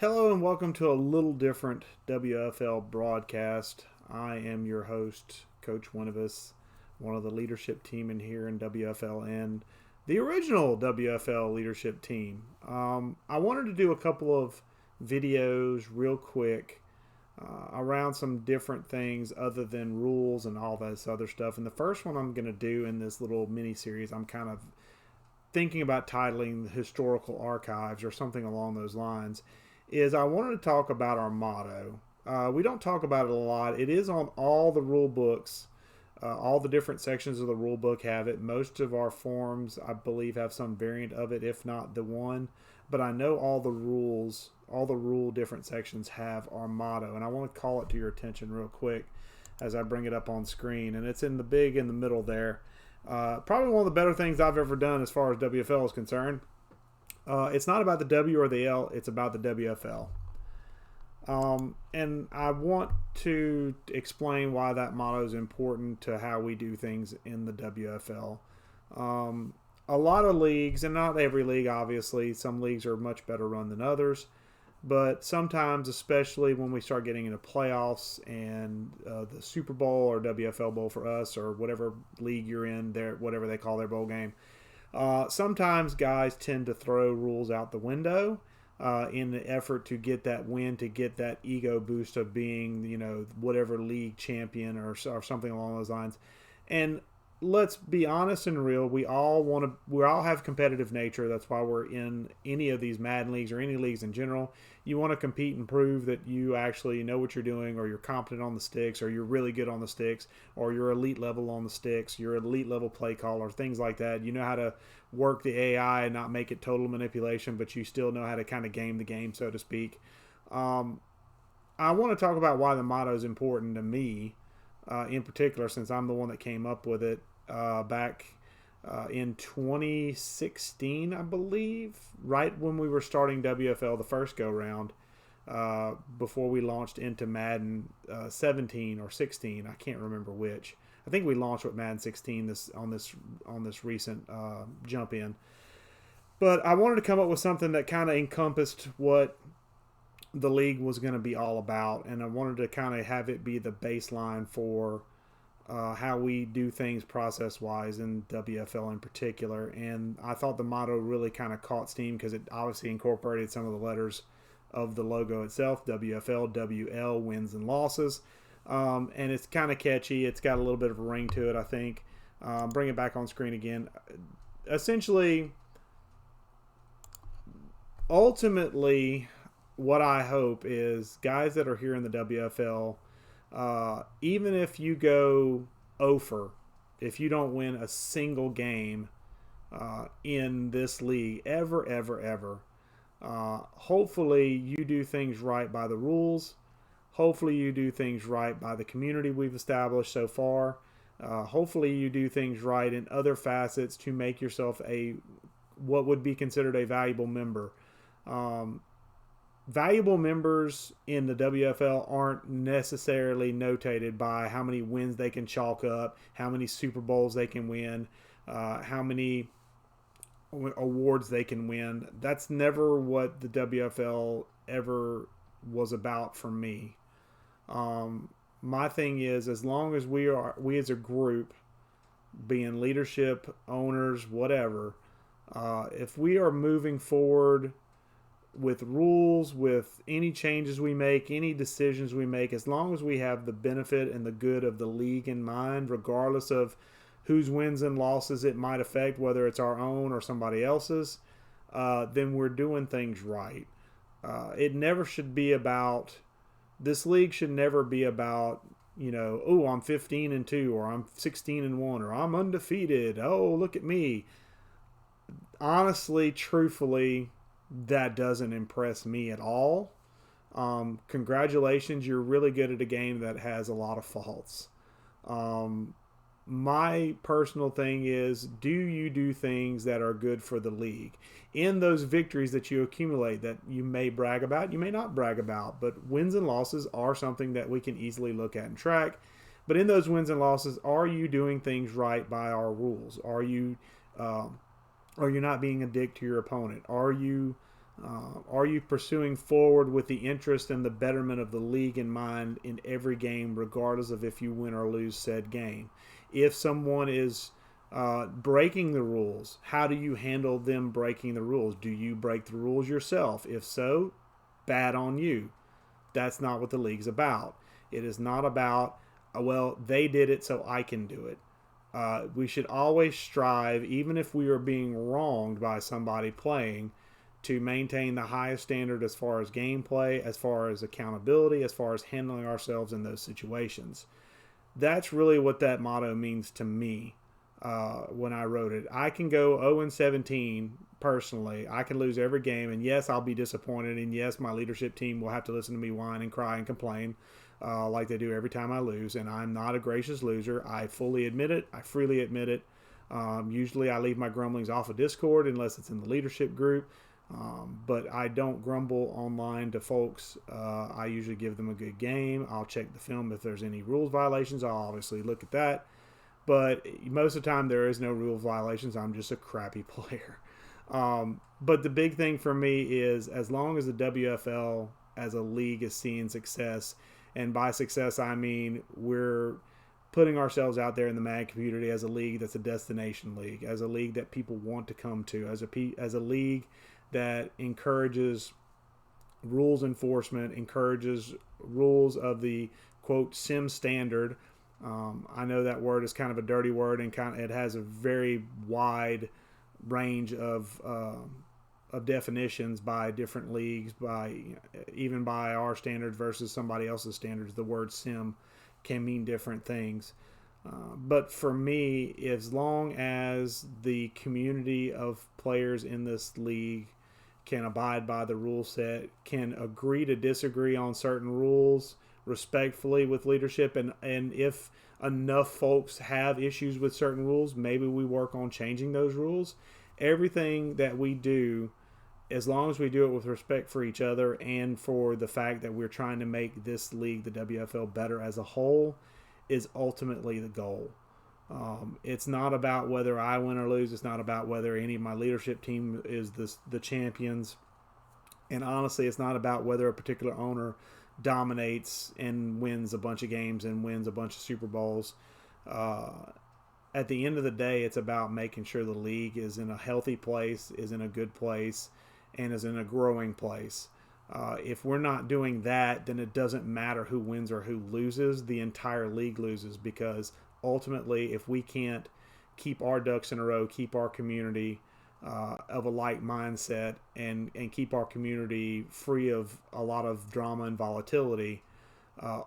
Hello and welcome to a little different WFL broadcast. I am your host, Coach Winuvas, one of the leadership team in here in WFL and the original WFL leadership team. I wanted to do a couple of videos real quick around some different things other than rules and all this other stuff. And the first one I'm going to do in this little mini series, I'm kind of thinking about titling Historical Archives or something along those lines, is I wanted to talk about our motto. We don't talk about it a lot. It is on all the rule books. All the different sections of the rule book have it. Most of our forms, I believe, have some variant of it, if not the one. But I know all the rules, all the rule different sections have our motto. And I want to call it to your attention real quick as I bring it up on screen. And it's in the big in the middle there. Probably one of the better things I've ever done as far as WFL is concerned. It's not about the W or the L, it's about the WFL. And I want to explain why that motto is important to how we do things in the WFL. A lot of leagues, and not every league obviously, some leagues are much better run than others, but sometimes, especially when we start getting into playoffs and the Super Bowl or WFL Bowl for us, or whatever league you're in, whatever they call their bowl game, sometimes guys tend to throw rules out the window in the effort to get that win, to get that ego boost of being, whatever league champion or something along those lines. And let's be honest and real. We all have competitive nature. That's why we're in any of these Madden leagues or any leagues in general. You want to compete and prove that you actually know what you're doing, or you're competent on the sticks, or you're really good on the sticks, or you're elite level on the sticks, you're elite level play caller, things like that. You know how to work the AI and not make it total manipulation, but you still know how to kind of game the game, so to speak. I want to talk about why the motto is important to me, in particular, since I'm the one that came up with it back in 2016, I believe, right when we were starting WFL the first go round, before we launched into Madden 17 or 16. I can't remember which. I think we launched with Madden 16 on this recent jump in. But I wanted to come up with something that kind of encompassed what the league was going to be all about, and I wanted to kind of have it be the baseline for how we do things process-wise in WFL in particular. And I thought the motto really kind of caught steam because it obviously incorporated some of the letters of the logo itself, WFL, WL, wins and losses. And it's kind of catchy. It's got a little bit of a ring to it, I think. Bring it back on screen again. Essentially, ultimately, what I hope is guys that are here in the WFL, even if you go over, if you don't win a single game in this league ever, hopefully you do things right by the rules. Hopefully you do things right by the community we've established so far. Hopefully you do things right in other facets to make yourself what would be considered a valuable member. Valuable members in the WFL aren't necessarily notated by how many wins they can chalk up, how many Super Bowls they can win, how many awards they can win. That's never what the WFL ever was about for me. My thing is, as long as we as a group, being leadership, owners, whatever, if we are moving forward with rules, with any changes we make, any decisions we make, as long as we have the benefit and the good of the league in mind, regardless of whose wins and losses it might affect, whether it's our own or somebody else's, then we're doing things right. It never should be about, this league should never be about, oh, I'm 15-2, or I'm 16-1, or I'm undefeated. Oh, look at me. Honestly, truthfully, that doesn't impress me at all. Congratulations, you're really good at a game that has a lot of faults. My personal thing is, do you do things that are good for the league? In those victories that you accumulate that you may brag about, you may not brag about, but wins and losses are something that we can easily look at and track. But in those wins and losses, are you doing things right by our rules? Are you not being a dick to your opponent? Are you Are you pursuing forward with the interest and the betterment of the league in mind in every game, regardless of if you win or lose said game? If someone is breaking the rules, how do you handle them breaking the rules? Do you break the rules yourself? If so, bad on you. That's not what the league's about. It is not about, well, they did it, so I can do it. We should always strive, even if we are being wronged by somebody playing, to maintain the highest standard as far as gameplay, as far as accountability, as far as handling ourselves in those situations. That's really what that motto means to me when I wrote it. I can go 0-17 personally. I can lose every game, and yes, I'll be disappointed, and yes, my leadership team will have to listen to me whine and cry and complain like they do every time I lose, and I'm not a gracious loser. I fully admit it. I freely admit it. Usually I leave my grumblings off of Discord unless it's in the leadership group. But I don't grumble online to folks. I usually give them a good game. I'll check the film if there's any rules violations. I'll obviously look at that. But most of the time there is no rules violations. I'm just a crappy player. But the big thing for me is as long as the WFL as a league is seeing success, and by success I mean we're putting ourselves out there in the MAG community as a league that's a destination league, as a league that people want to come to, as a league that encourages rules enforcement, encourages rules of the quote sim standard. I know that word is kind of a dirty word, and it has a very wide range of definitions by different leagues, even by our standards versus somebody else's standards. The word sim can mean different things. But for me, as long as the community of players in this league can abide by the rule set, can agree to disagree on certain rules respectfully with leadership, and if enough folks have issues with certain rules, maybe we work on changing those rules. Everything that we do, as long as we do it with respect for each other and for the fact that we're trying to make this league, the WFL, better as a whole, is ultimately the goal. It's not about whether I win or lose. It's not about whether any of my leadership team is the champions. And honestly, it's not about whether a particular owner dominates and wins a bunch of games and wins a bunch of Super Bowls. At the end of the day, it's about making sure the league is in a healthy place, is in a good place, and is in a growing place. If we're not doing that, then it doesn't matter who wins or who loses. The entire league loses, because ultimately, if we can't keep our ducks in a row, keep our community of a like mindset, and keep our community free of a lot of drama and volatility,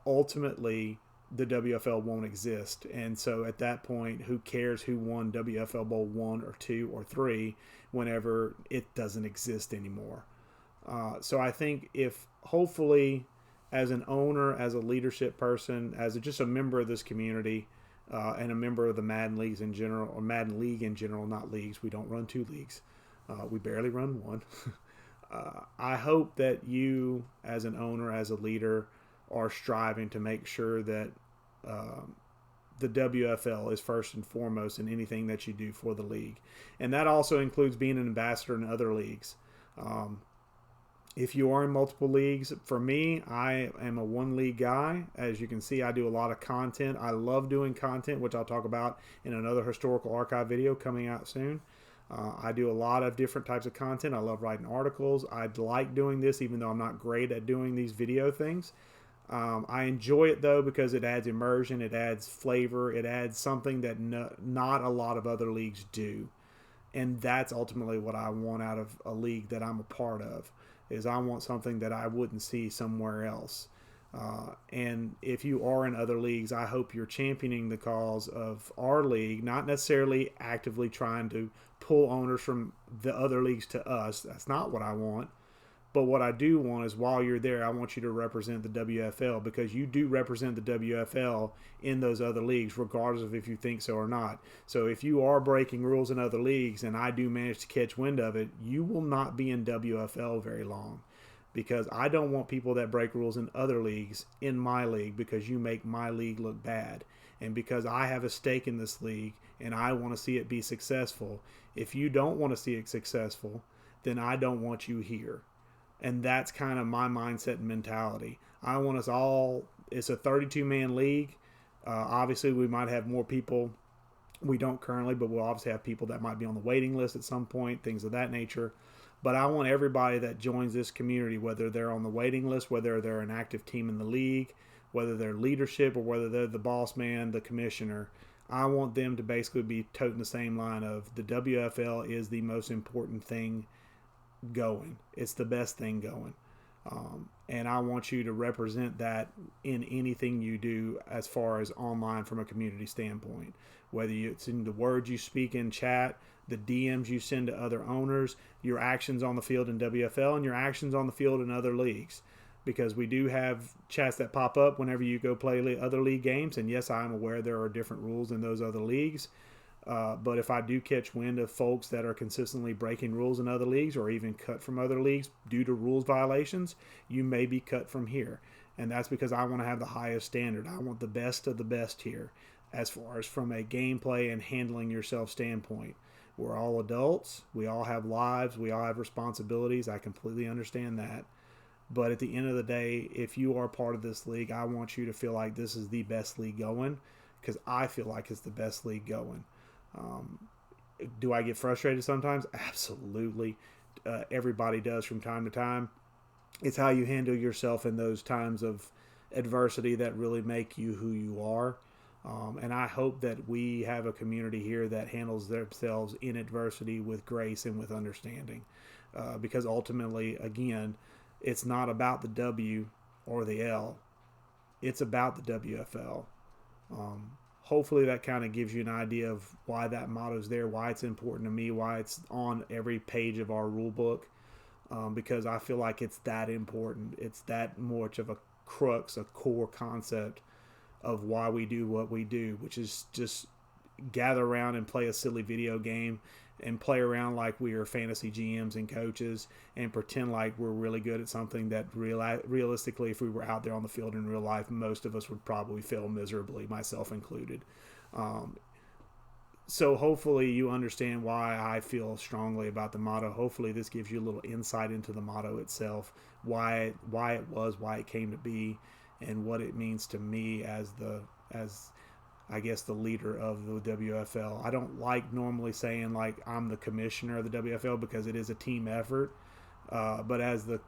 ultimately the WFL won't exist. And so at that point, who cares who won WFL Bowl 1 or 2 or 3 whenever it doesn't exist anymore? So I think if hopefully as an owner, as a leadership person, as just a member of this community, and a member of the Madden leagues in general, or Madden League in general, not leagues. We don't run 2 leagues. We barely run 1. I hope that you, as an owner, as a leader, are striving to make sure that the WFL is first and foremost in anything that you do for the league. And that also includes being an ambassador in other leagues. If you are in multiple leagues, for me, I am a 1 league guy. As you can see, I do a lot of content. I love doing content, which I'll talk about in another historical archive video coming out soon. I do a lot of different types of content. I love writing articles. I like doing this, even though I'm not great at doing these video things. I enjoy it, though, because it adds immersion, it adds flavor, it adds something that not a lot of other leagues do. And that's ultimately what I want out of a league that I'm a part of. Is I want something that I wouldn't see somewhere else. And if you are in other leagues, I hope you're championing the cause of our league, not necessarily actively trying to pull owners from the other leagues to us. That's not what I want. But what I do want is, while you're there, I want you to represent the WFL, because you do represent the WFL in those other leagues, regardless of if you think so or not. So if you are breaking rules in other leagues and I do manage to catch wind of it, you will not be in WFL very long, because I don't want people that break rules in other leagues in my league, because you make my league look bad. And because I have a stake in this league and I want to see it be successful, if you don't want to see it successful, then I don't want you here. And that's kind of my mindset and mentality. I want us all, it's a 32-man league. Obviously, we might have more people. We don't currently, but we'll obviously have people that might be on the waiting list at some point, things of that nature. But I want everybody that joins this community, whether they're on the waiting list, whether they're an active team in the league, whether they're leadership, or whether they're the boss man, the commissioner, I want them to basically be toting the same line of the WFL is the most important thing going. It's the best thing going. And I want you to represent that in anything you do as far as online from a community standpoint. Whether it's in the words you speak in chat, the DMs you send to other owners, your actions on the field in WFL, and your actions on the field in other leagues. Because we do have chats that pop up whenever you go play other league games. And yes, I'm aware there are different rules in those other leagues. But if I do catch wind of folks that are consistently breaking rules in other leagues or even cut from other leagues due to rules violations, you may be cut from here. And that's because I want to have the highest standard. I want the best of the best here as far as from a gameplay and handling yourself standpoint. We're all adults. We all have lives. We all have responsibilities. I completely understand that. But at the end of the day, if you are part of this league, I want you to feel like this is the best league going, because I feel like it's the best league going. Do I get frustrated sometimes? Absolutely. Everybody does from time to time. It's how you handle yourself in those times of adversity that really make you who you are. And I hope that we have a community here that handles themselves in adversity with grace and with understanding. Because ultimately, again, it's not about the W or the L. It's about the WFL. Hopefully that kind of gives you an idea of why that motto is there, why it's important to me, why it's on every page of our rule book, because I feel like it's that important. It's that much of a crux, a core concept of why we do what we do, which is just gather around and play a silly video game and play around like we are fantasy GMs and coaches and pretend like we're really good at something that realistically, if we were out there on the field in real life, most of us would probably fail miserably, myself included. So hopefully you understand why I feel strongly about the motto. Hopefully this gives you a little insight into the motto itself, why it came to be, and what it means to me as I guess the leader of the WFL. I don't like normally saying like I'm the commissioner of the WFL because it is a team effort. But as the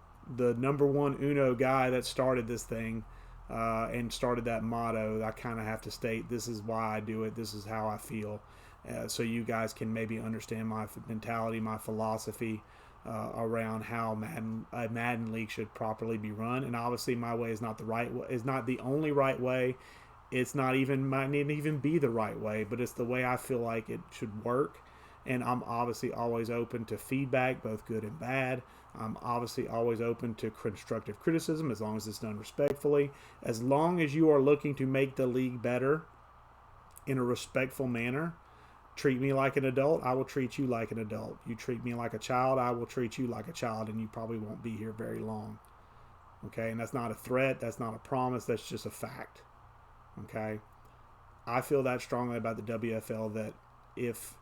number one Uno guy that started this thing and started that motto, I kind of have to state this is why I do it. This is how I feel. So you guys can maybe understand my mentality, my philosophy around how a Madden league should properly be run. And obviously my way is not the right way, is not the only right way. It's not even, might not even be the right way, but it's the way I feel like it should work. And I'm obviously always open to feedback, both good and bad. I'm obviously always open to constructive criticism as long as it's done respectfully. As long as you are looking to make the league better in a respectful manner, treat me like an adult, I will treat you like an adult. You treat me like a child, I will treat you like a child, and you probably won't be here very long. Okay, and that's not a threat, that's not a promise, that's just a fact. Okay, I feel that strongly about the WFL that if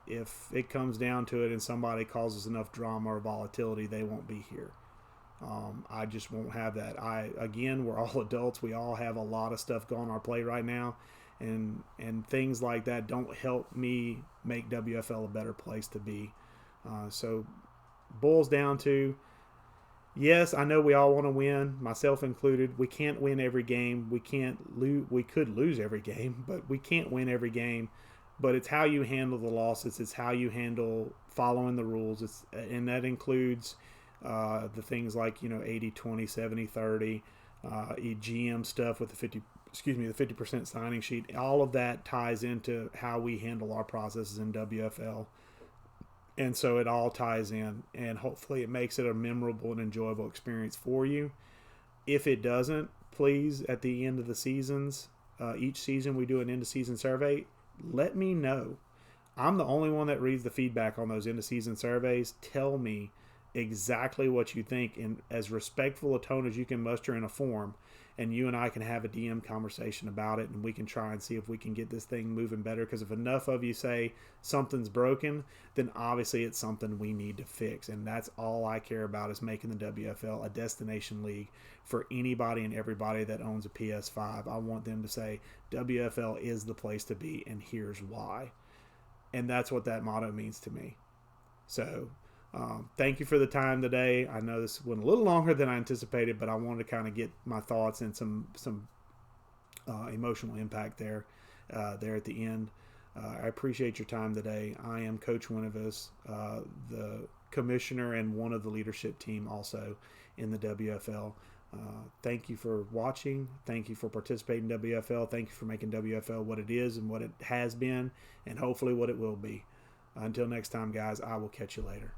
it comes down to it and somebody causes enough drama or volatility, they won't be here. I just won't have that. Again, we're all adults. We all have a lot of stuff going on our plate right now, and things like that don't help me make WFL a better place to be. So boils down to, yes, I know we all want to win, myself included. We can't win every game. We could lose every game, but we can't win every game. But it's how you handle the losses. It's how you handle following the rules. And that includes the things like 80-20, 70-30, GM stuff with the 50% signing sheet. All of that ties into how we handle our processes in WFL. And so it all ties in, and hopefully it makes it a memorable and enjoyable experience for you. If it doesn't, please, at the end of the seasons, each season we do an end-of-season survey, let me know. I'm the only one that reads the feedback on those end-of-season surveys. Tell me exactly what you think in as respectful a tone as you can muster in a form, and you and I can have a DM conversation about it, and we can try and see if we can get this thing moving better. Because if enough of you say something's broken, then obviously it's something we need to fix, and that's all I care about, is making the WFL a destination league for anybody and everybody that owns a PS5. I want them to say WFL is the place to be, and here's why. And that's what that motto means to me. So thank you for the time today. I know this went a little longer than I anticipated, but I wanted to kind of get my thoughts and some emotional impact there at the end. I appreciate your time today. I am Coach Winuvas, the commissioner and one of the leadership team also in the WFL. Thank you for watching. Thank you for participating in WFL. Thank you for making WFL what it is and what it has been, and hopefully what it will be. Until next time, guys, I will catch you later.